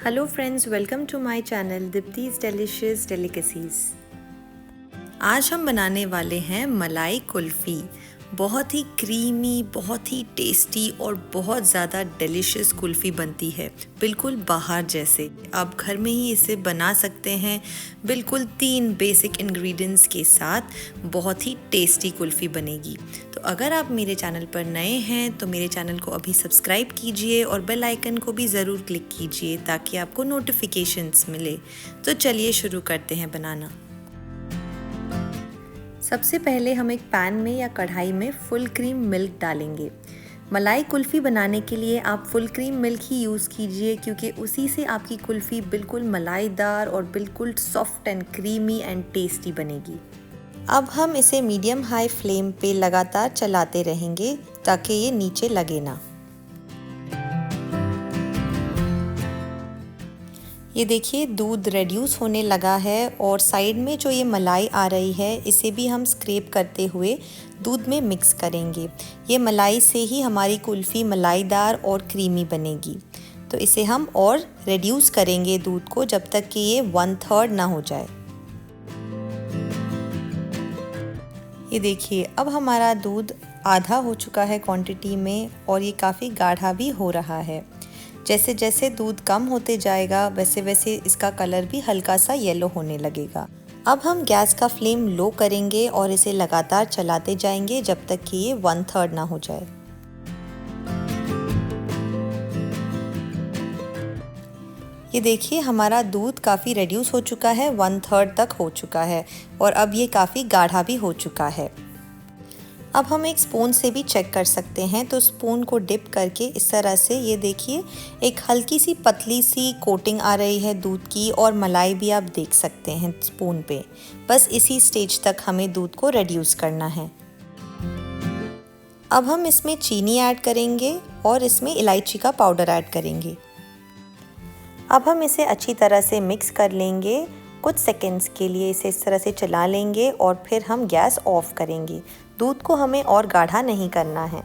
Hello friends, welcome to my channel Deepti's delicious delicacies. आज हम बनाने वाले हैं मलाई कुल्फ़ी। बहुत ही क्रीमी, बहुत ही टेस्टी और बहुत ज़्यादा डिलीशियस कुल्फ़ी बनती है, बिल्कुल बाहर जैसे। आप घर में ही इसे बना सकते हैं, बिल्कुल 3 बेसिक इंग्रेडिएंट्स के साथ बहुत ही टेस्टी कुल्फ़ी बनेगी। तो अगर आप मेरे चैनल पर नए हैं तो मेरे चैनल को अभी सब्सक्राइब कीजिए और बेल आइकन को भी ज़रूर क्लिक कीजिए ताकि आपको नोटिफिकेशंस मिले। तो चलिए शुरू करते हैं बनाना। सबसे पहले हम एक पैन में या कढ़ाई में फुल क्रीम मिल्क डालेंगे। मलाई कुल्फ़ी बनाने के लिए आप फुल क्रीम मिल्क ही यूज़ कीजिए क्योंकि उसी से आपकी कुल्फ़ी बिल्कुल मलाईदार और बिल्कुल soft and creamy and tasty बनेगी। अब हम इसे मीडियम हाई फ्लेम पे लगातार चलाते रहेंगे ताकि ये नीचे लगे ना। ये देखिए दूध रेड्यूस होने लगा है और साइड में जो ये मलाई आ रही है इसे भी हम स्क्रैप करते हुए दूध में मिक्स करेंगे। ये मलाई से ही हमारी कुल्फ़ी मलाईदार और क्रीमी बनेगी। तो इसे हम और रेड्यूस करेंगे दूध को जब तक कि ये 1/3 ना हो जाए। ये देखिए अब हमारा दूध आधा हो चुका है क्वांटिटी में और ये काफ़ी गाढ़ा भी हो रहा है। जैसे जैसे दूध कम होते जाएगा वैसे वैसे इसका कलर भी हल्का सा येलो होने लगेगा। अब हम गैस का फ्लेम लो करेंगे और इसे लगातार चलाते जाएंगे जब तक कि ये 1/3 ना हो जाए। ये देखिए हमारा दूध काफ़ी रेड्यूस हो चुका है, 1/3 तक हो चुका है और अब ये काफ़ी गाढ़ा भी हो चुका है। अब हम एक स्पून से भी चेक कर सकते हैं, तो स्पून को डिप करके इस तरह से ये देखिए एक हल्की सी पतली सी कोटिंग आ रही है दूध की और मलाई भी आप देख सकते हैं स्पून पे। बस इसी स्टेज तक हमें दूध को रेड्यूस करना है। अब हम इसमें चीनी ऐड करेंगे और इसमें इलायची का पाउडर ऐड करेंगे। अब हम इसे अच्छी तरह से मिक्स कर लेंगे। कुछ सेकंड्स के लिए इसे इस तरह से चला लेंगे और फिर हम गैस ऑफ करेंगे। दूध को हमें और गाढ़ा नहीं करना है।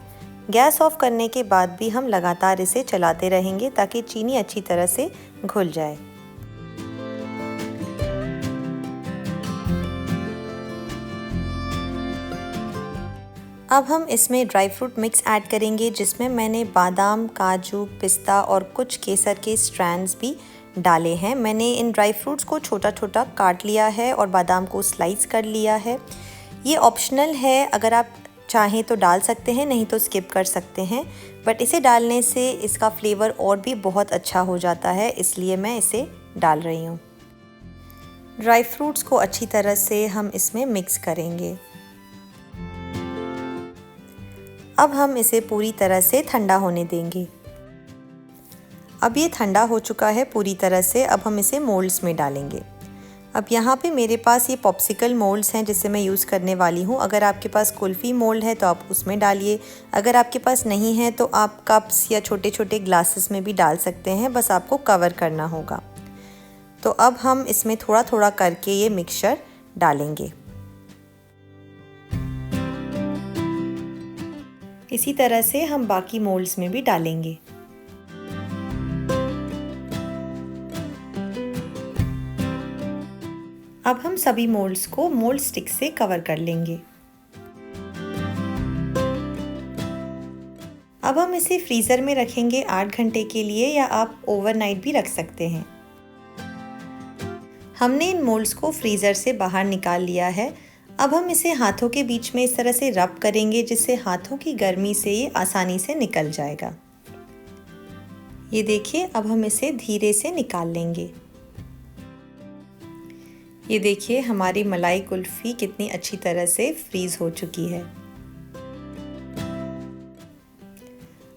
गैस ऑफ करने के बाद भी हम लगातार इसे चलाते रहेंगे ताकि चीनी अच्छी तरह से घुल जाए। अब हम इसमें ड्राई फ्रूट मिक्स ऐड करेंगे जिसमें मैंने बादाम, काजू, पिस्ता और कुछ केसर के स्ट्रैंड्स भी डाले हैं। मैंने इन ड्राई फ्रूट्स को छोटा छोटा काट लिया है और बादाम को स्लाइस कर लिया है। ये ऑप्शनल है, अगर आप चाहें तो डाल सकते हैं, नहीं तो स्किप कर सकते हैं, बट इसे डालने से इसका फ्लेवर और भी बहुत अच्छा हो जाता है, इसलिए मैं इसे डाल रही हूँ। ड्राई फ्रूट्स को अच्छी तरह से हम इसमें मिक्स करेंगे। अब हम इसे पूरी तरह से ठंडा होने देंगे। अब ये ठंडा हो चुका है पूरी तरह से। अब हम इसे मोल्ड्स में डालेंगे। अब यहाँ पे मेरे पास ये पॉप्सिकल मोल्ड्स हैं जिससे मैं यूज़ करने वाली हूँ। अगर आपके पास कुल्फ़ी मोल्ड है तो आप उसमें डालिए। अगर आपके पास नहीं है तो आप कप्स या छोटे छोटे ग्लासेस में भी डाल सकते हैं, बस आपको कवर करना होगा। तो अब हम इसमें थोड़ा थोड़ा करके ये मिक्सचर डालेंगे। इसी तरह से हम बाकी मोल्ड्स में भी डालेंगे। अब हम सभी मोल्ड्स को मोल्ड स्टिक से कवर कर लेंगे। अब हम इसे फ्रीज़र में रखेंगे 8 घंटे के लिए, या आप ओवरनाइट भी रख सकते हैं। हमने इन मोल्ड्स को फ्रीज़र से बाहर निकाल लिया है। अब हम इसे हाथों के बीच में इस तरह से रब करेंगे जिससे हाथों की गर्मी से ये आसानी से निकल जाएगा। ये देखिए अब हम इसे धीरे से निकाल लेंगे। ये देखिए हमारी मलाई कुल्फ़ी कितनी अच्छी तरह से फ्रीज़ हो चुकी है।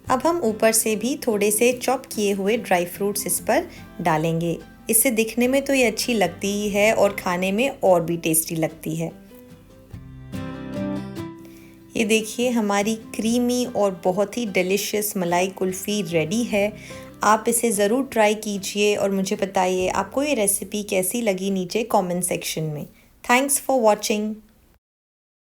अब हम ऊपर से भी थोड़े से चॉप किए हुए ड्राई फ्रूट्स इस पर डालेंगे। इससे दिखने में तो ये अच्छी लगती ही है और खाने में और भी टेस्टी लगती है। ये देखिए हमारी क्रीमी और बहुत ही डिलीशियस मलाई कुल्फ़ी रेडी है। आप इसे ज़रूर ट्राई कीजिए और मुझे बताइए आपको ये रेसिपी कैसी लगी नीचे कमेंट सेक्शन में। Thanks for watching.